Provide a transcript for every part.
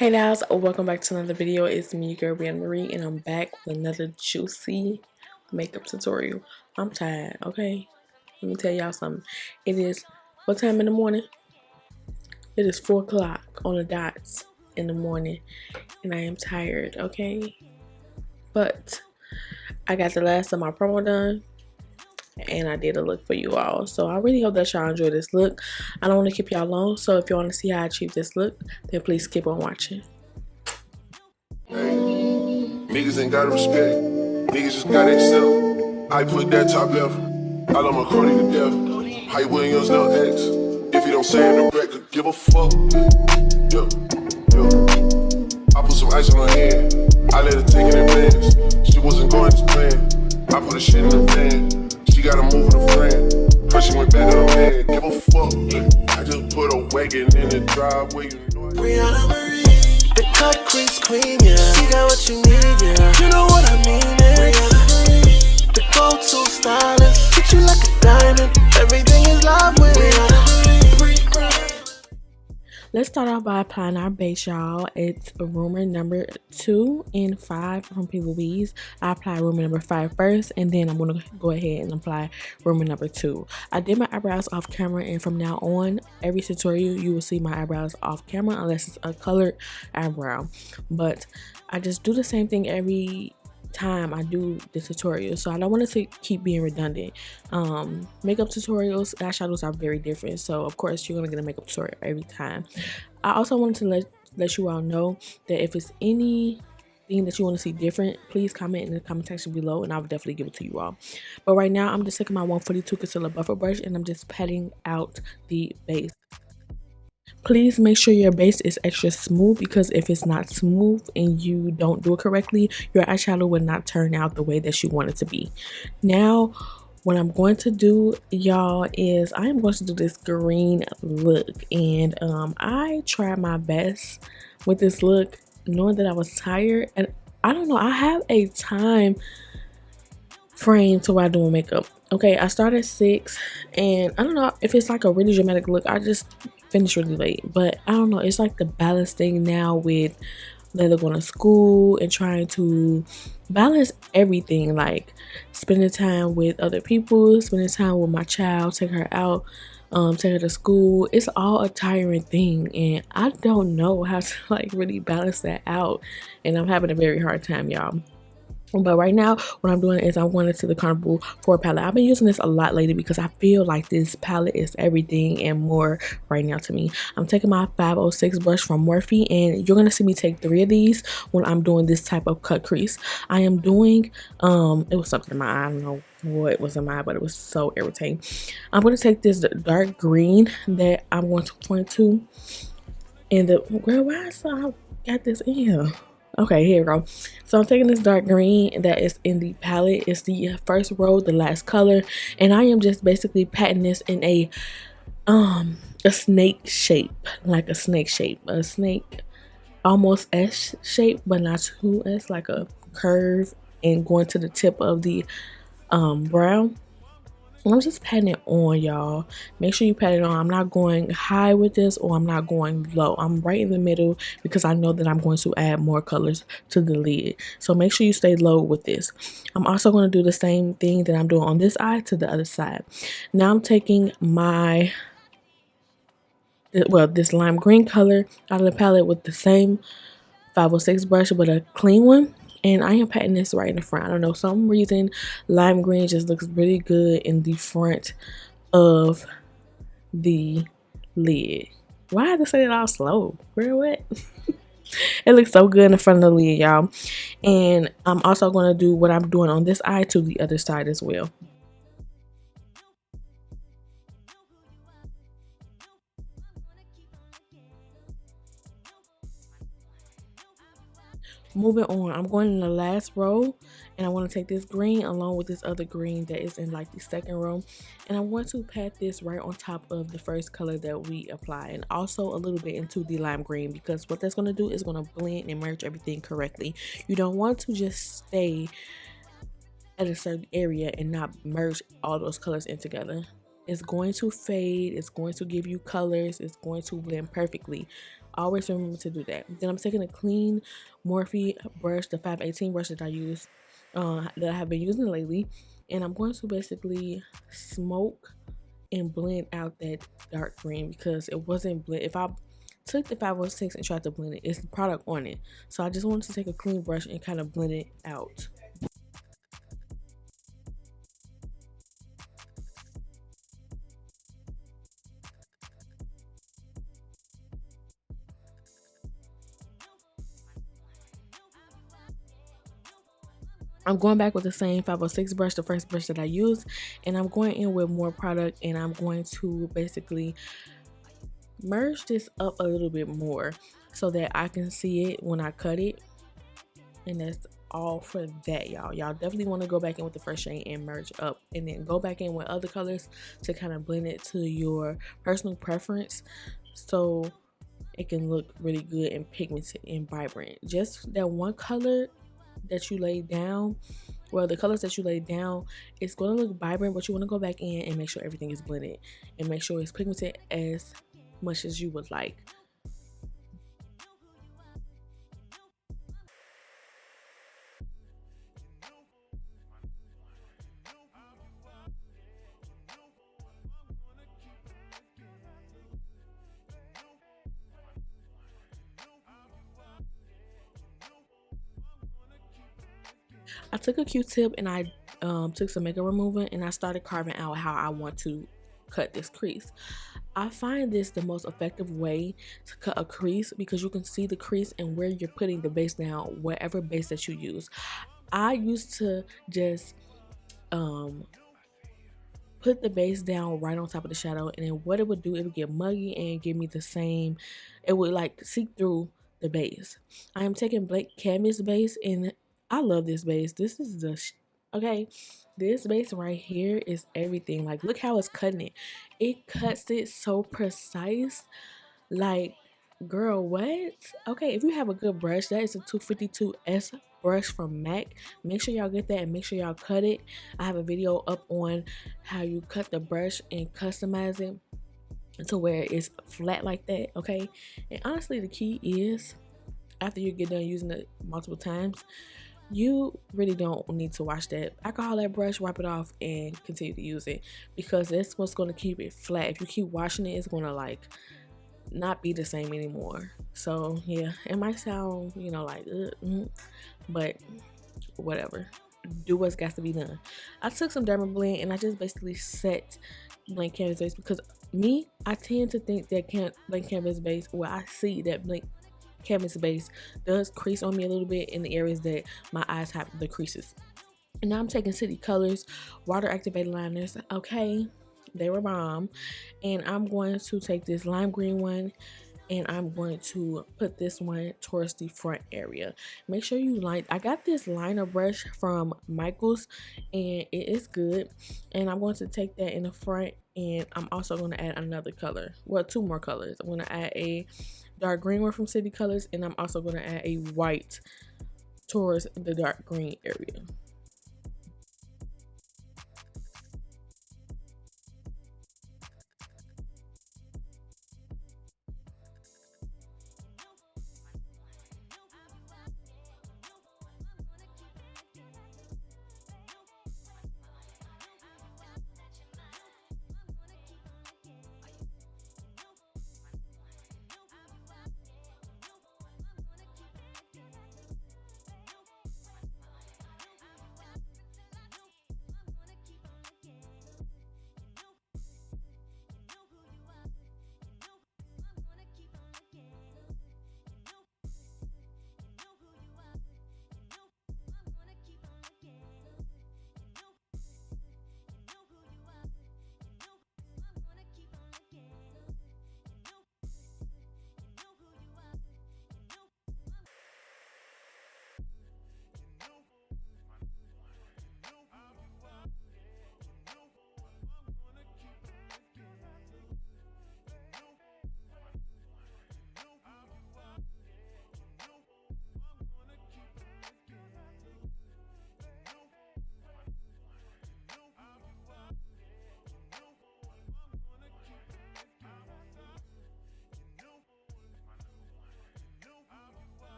Hey guys, welcome back to another video. It's me, your girl Briana Marie, and I'm back with another juicy makeup tutorial. I'm tired, okay? Let me tell y'all something. It is, what time in the morning? It is 4 o'clock on the dots in the morning, and I am tired, okay? But I got the last of my promo done, and I did a look for you all. So I really hope that y'all enjoy this look. I don't want to keep y'all long, so if you want to see how I achieve this look, then please keep on watching. Niggas ain't got respect. Niggas just got themselves. I put that top left. I love my crony to death. Hype Williams, no X. If you don't say it in the record, give a fuck. Yo, yo. I put some ice on her hand. I let her take it in advance. She wasn't going as planned. I put her shit in the van. She gotta move with a friend. Her she went back on her man. Give a fuck. I just put a wagon in the driveway. You know Briana Marie, the Cutcrease queen, yeah. You got what you need, yeah. You know what I mean, yeah. Briana Marie, the go-to stylist. Treat you like a diamond. Everything is live with Briana Marie. Let's start off by applying our base, y'all. It's rumor number 2 and 5 from P. Louise. I apply rumor number 5 first, and then I'm going to go ahead and apply rumor number 2. I did my eyebrows off camera, and from now on, every tutorial, you will see my eyebrows off camera unless it's a colored eyebrow. But I just do the same thing every time I do the tutorial, so I don't want it to keep being redundant. Makeup tutorials, eyeshadows are very different, so of course you're gonna get a makeup tutorial every time. I also wanted to let you all know that if it's anything that you want to see different, please comment in the comment section below and I'll definitely give it to you all. But right now I'm just taking my 142 concealer buffer brush and I'm just patting out the base. Please make sure your base is extra smooth, because if it's not smooth and you don't do it correctly, your eyeshadow will not turn out the way that you want it to be. Now, what I'm going to do, y'all, is I am going to do this green look. And I tried my best with this look, knowing that I was tired. And I don't know, I have a time frame to while doing makeup. Okay, I started at 6, and I don't know if it's like a really dramatic look. I just finished really late, but I don't know, it's like the balance thing now with Layla going to school and trying to balance everything, like spending time with other people, spending time with my child, take her out, take her to school. It's all a tiring thing, and I don't know how to like really balance that out, and I'm having a very hard time, y'all. But right now, what I'm doing is I'm going into the Carnival 4 palette. I've been using this a lot lately because I feel like this palette is everything and more right now to me. I'm taking my 506 brush from Morphe, and you're going to see me take 3 of these when I'm doing this type of cut crease. I am doing, it was something in my eye. I don't know what was in my eye, but it was so irritating. I'm going to take this dark green that I'm going to point to. And girl, why is I got this in here? Okay, here we go. So I'm taking this dark green that is in the palette. It's the first row, the last color, and I am just basically patting this in a snake shape, like a snake shape, a snake almost S shape, but not too S, like a curve, and going to the tip of the brow. I'm just patting it on, y'all. Make sure you pat it on. I'm not going high with this, or I'm not going low. I'm right in the middle because I know that I'm going to add more colors to the lid. So make sure you stay low with this. I'm also going to do the same thing that I'm doing on this eye to the other side. Now I'm taking my, this lime green color out of the palette with the same 506 brush, but a clean one. And I am patting this right in the front. I don't know, some reason lime green just looks really good in the front of the lid. Why I have to say it all slow? Girl, what? It looks so good in the front of the lid, y'all. And I'm also going to do what I'm doing on this eye to the other side as well. Moving on, I'm going in the last row, and I want to take this green along with this other green that is in like the second row, and I want to pat this right on top of the first color that we apply, and also a little bit into the lime green, because what that's going to do is going to blend and merge everything correctly. You don't want to just stay at a certain area and not merge all those colors in together. It's going to fade, it's going to give you colors, it's going to blend perfectly. Always remember to do that. Then I'm taking a clean Morphe brush, the 518 brush that I use, that I have been using lately, and I'm going to basically smoke and blend out that dark green because it wasn't blend. If I took the 516 and tried to blend it, it's the product on it. So I just wanted to take a clean brush and kind of blend it out. I'm going back with the same 506 brush, the first brush that I used, and I'm going in with more product, and I'm going to basically merge this up a little bit more so that I can see it when I cut it. And that's all for that, y'all. Y'all definitely want to go back in with the first shade and merge up, and then go back in with other colors to kind of blend it to your personal preference so it can look really good and pigmented and vibrant. Just that one color that you laid down, well, the colors that you laid down, it's going to look vibrant, but you want to go back in and make sure everything is blended and make sure it's pigmented as much as you would like. I took a Q-tip and I took some makeup remover and I started carving out how I want to cut this crease. I find this the most effective way to cut a crease because you can see the crease and where you're putting the base down, whatever base that you use. I used to just put the base down right on top of the shadow, and then what it would do, it would get muggy and give me the same, it would like seep through the base. I am taking blank canvas base, and I love this base. This is the okay, this base right here is everything. Like, look how it's cutting it. It cuts it so precise. Like, girl, what? Okay, if you have a good brush, that is a 252S brush from MAC. Make sure y'all get that and make sure y'all cut it. I have a video up on how you cut the brush and customize it to where it's flat like that, okay? And honestly, the key is, after you get done using it multiple times, you really don't need to wash that alcohol, that brush, wipe it off and continue to use it, because that's what's going to keep it flat. If you keep washing it, it's going to like not be the same anymore. So yeah, it might sound, you know, like but whatever, do what's got to be done. I took some Derma Blend and I just basically set blank canvas base because I tend to think that blank canvas base, well, I see that blank canvas base does crease on me a little bit in the areas that my eyes have the creases. And now I'm taking City Colors water activated liners. Okay, they were bomb. And I'm going to take this lime green one and I'm going to put this one towards the front area. Make sure you line. I got this liner brush from Michaels and it is good. And I'm going to take that in the front, and I'm also going to add another color. Well, two more colors. I'm going to add a dark green one from City Colors, and I'm also going to add a white towards the dark green area.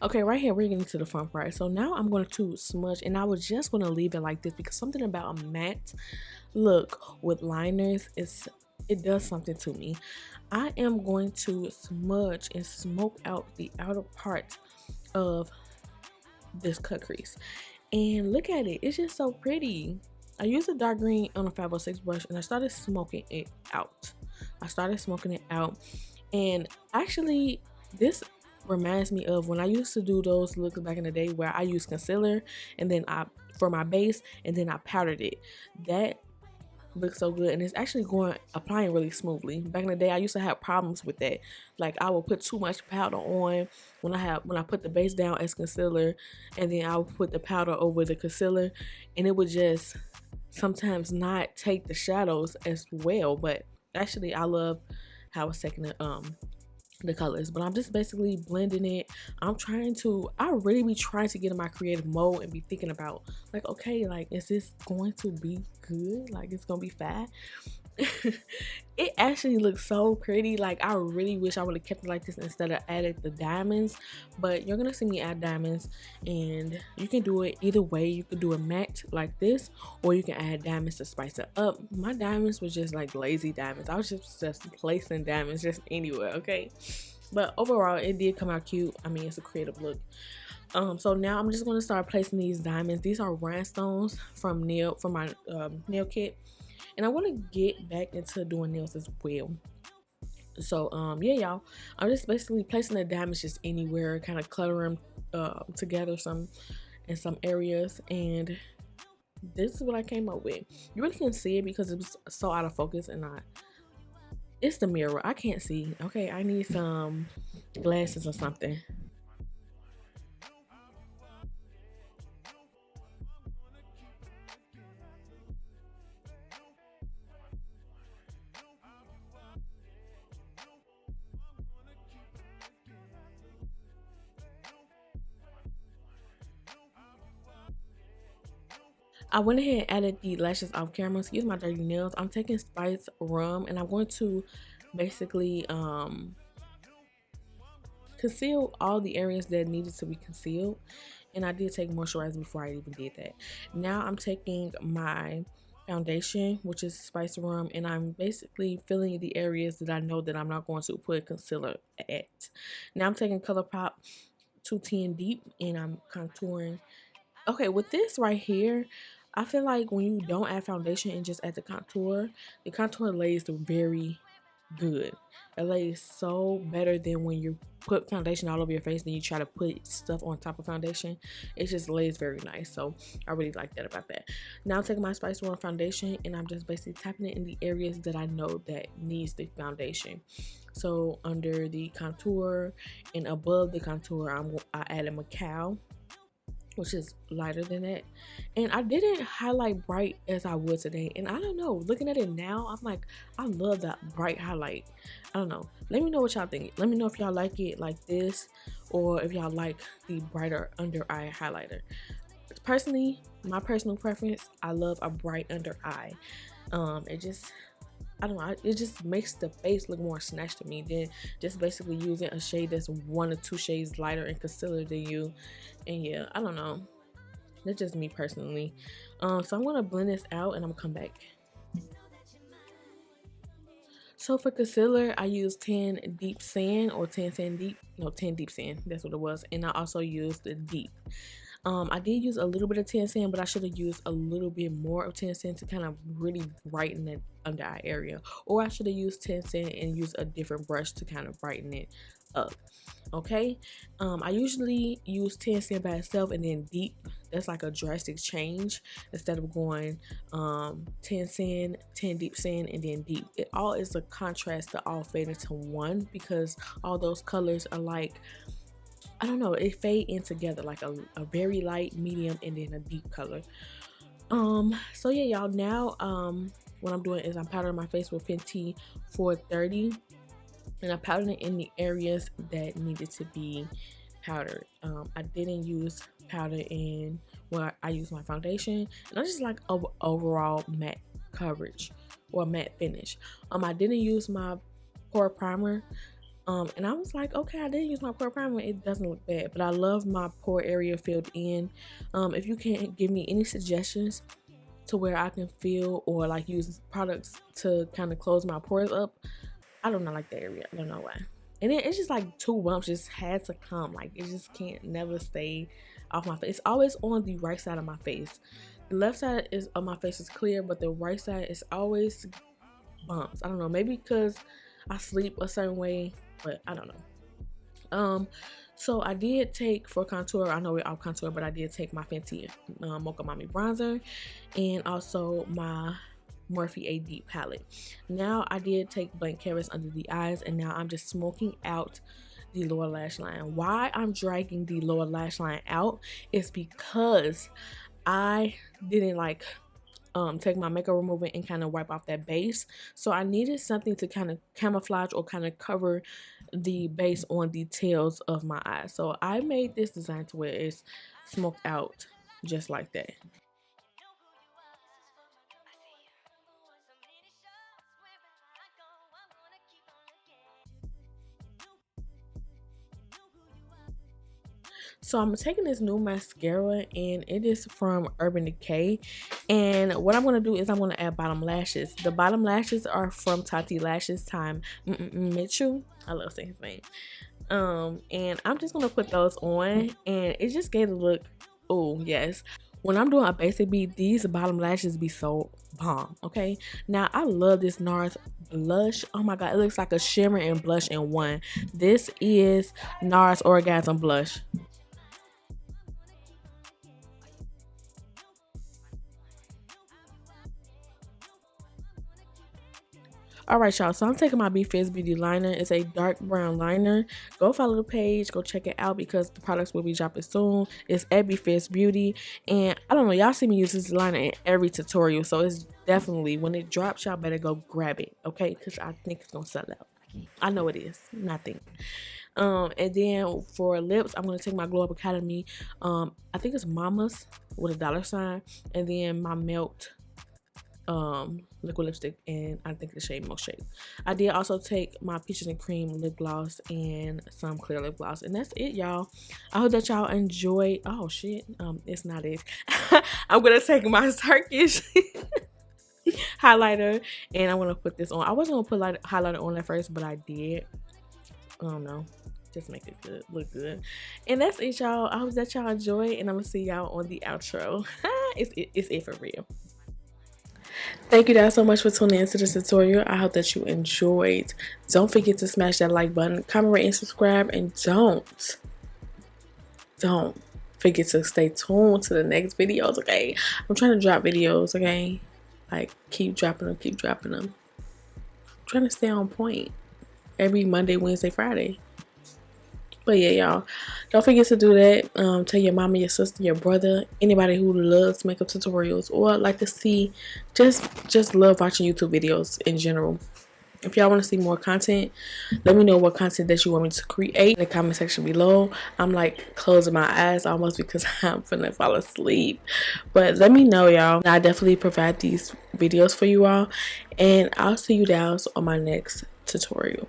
Okay, right here we're getting to the front part. So now I'm going to smudge, and I was just going to leave it like this because something about a matte look with liners it does something to me. I am going to smudge and smoke out the outer part of this cut crease, and look at it, it's just so pretty. I used a dark green on a 506 brush and I started smoking it out. And actually this reminds me of when I used to do those looks back in the day where I used concealer and then for my base, and then I powdered it. That looks so good, and it's actually applying really smoothly. Back in the day I used to have problems with that. Like I would put too much powder on when I put the base down as concealer, and then I would put the powder over the concealer, and it would just sometimes not take the shadows as well. But actually I love how it's taking the colors. But I'm just basically blending it. I really be trying to get in my creative mode and be thinking about like, okay, like, is this going to be good? Like, it's gonna be fat. It actually looks so pretty. Like, I really wish I would have kept it like this instead of added the diamonds, but you're gonna see me add diamonds, and you can do it either way. You can do a matte like this, or you can add diamonds to spice it up. My diamonds was just like lazy diamonds. I was just placing diamonds just anywhere, okay? But overall it did come out cute. I mean, it's a creative look. So now I'm just going to start placing these diamonds. These are rhinestones from my nail kit, and I want to get back into doing nails as well. So yeah, y'all, I'm just basically placing the diamonds just anywhere, kind of cluttering together in some areas, and this is what I came up with. You really can see it because it was so out of focus, and it's the mirror, I can't see. Okay, I need some glasses or something. I went ahead and added the lashes off camera. Excuse my dirty nails. I'm taking Spice Rum, and I'm going to basically conceal all the areas that needed to be concealed. And I did take moisturizer before I even did that. Now I'm taking my foundation, which is Spice Rum, and I'm basically filling the areas that I know that I'm not going to put concealer at. Now I'm taking ColourPop 210 Deep, and I'm contouring. Okay, with this right here, I feel like when you don't add foundation and just add the contour lays very good. It lays so better than when you put foundation all over your face and you try to put stuff on top of foundation. It just lays very nice. So I really like that about that. Now I'm taking my Spice Rum foundation, and I'm just basically tapping it in the areas that I know that needs the foundation. So under the contour and above the contour, I added Macao, which is lighter than that, and I didn't highlight bright as I would today. And I don't know, looking at it now, I'm like, I love that bright highlight. I don't know, let me know what y'all think. Let me know if y'all like it like this, or if y'all like the brighter under eye highlighter. Personally, my personal preference, I love a bright under eye. I don't know, it just makes the face look more snatched to me than just basically using a shade that's 1 or 2 shades lighter in concealer than you. And yeah, I don't know, that's just me personally. So I'm gonna blend this out, and I'm gonna come back. So for concealer, I use 10 Deep Sand, or 10 Sand Deep, no, 10 Deep Sand, that's what it was. And I also used the Deep. I did use a little bit of 10 Sand, but I should have used a little bit more of 10 Sand to kind of really brighten that under eye area. Or I should have used 10 Sand and used a different brush to kind of brighten it up. Okay, I usually use 10 Sand by itself and then Deep. That's like a drastic change instead of going 10 Sand, 10 Deep Sand, and then Deep. It all is a contrast to all fade into one, because all those colors are like, I don't know, it fade in together like a very light, medium, and then a deep color. So yeah, y'all, now what I'm doing is I'm powdering my face with Fenty 430, and I'm powdering it in the areas that needed to be powdered. I didn't use powder in where I used my foundation, and I just like overall matte coverage or matte finish. I didn't use my pore primer And I was like, okay, I did use my pore primer. It doesn't look bad, but I love my pore area filled in. If you can give me any suggestions to where I can fill or like use products to kind of close my pores up, I do not like that area. I don't know why. And then it's just like 2 bumps just had to come. Like it just can't never stay off my face. It's always on the right side of my face. The left side of my face is clear, but the right side is always bumps. I don't know, maybe because I sleep a certain way, but I don't know. So I did take for contour, I know we're off contour, but I did take my Fenty Mocha Mami bronzer and also my Morphe A Deep palette. Now I did take blank canvas under the eyes, and now I'm just smoking out the lower lash line. Why I'm dragging the lower lash line out is because I didn't like take my makeup remover and kind of wipe off that base, so I needed something to kind of camouflage or kind of cover the base on the tails of my eyes. So I made this design to where it's smoked out just like that. So I'm taking this new mascara, and it is from Urban Decay, and what I'm going to do is I'm going to add bottom lashes. The bottom lashes are from Tati Lashes Time Mitchell. I love saying his name. And I'm just going to put those on, and it just gave a look. Oh yes, when I'm doing a basic beat, these bottom lashes be so bomb. Okay, now I love this NARS blush. Oh my god, it looks like a shimmer and blush in one. This is NARS Orgasm Blush. Alright y'all, so I'm taking my Be Fizz Beauty liner. It's a dark brown liner. Go follow the page, go check it out because the products will be dropping soon. It's at Be Fizz Beauty, and I don't know, y'all see me use this liner in every tutorial, so it's definitely, when it drops, y'all better go grab it, okay? Because I think it's gonna sell out. I know it is, nothing. And then for lips, I'm gonna take my Glow Up Academy, I think it's Mama's with a $, and then my Melt liquid lipstick, and I think the shade Most Shade. I did also take my Peaches and Cream lip gloss and some clear lip gloss, and that's it, y'all. I hope that y'all enjoy. Oh shit, it's not it. I'm gonna take my Turkish highlighter, and I'm gonna put this on. I wasn't gonna put highlighter on at first, but I did. I don't know, just make it good, look good. And that's it, y'all. I hope that y'all enjoy, and I'm gonna see y'all on the outro. It's it for real. Thank you guys so much for tuning into this tutorial. I hope that you enjoyed. Don't forget to smash that like button, comment, rate, and subscribe, and don't forget to stay tuned to the next videos, okay? I'm trying to drop videos, okay? Like, keep dropping them. I'm trying to stay on point every Monday, Wednesday, Friday. But yeah, y'all, don't forget to do that. Tell your mama, your sister, your brother, anybody who loves makeup tutorials or like to see, just love watching YouTube videos in general. If y'all want to see more content, let me know what content that you want me to create in the comment section below. I'm like closing my eyes almost because I'm finna fall asleep. But let me know, y'all. I definitely provide these videos for you all, and I'll see you guys on my next tutorial.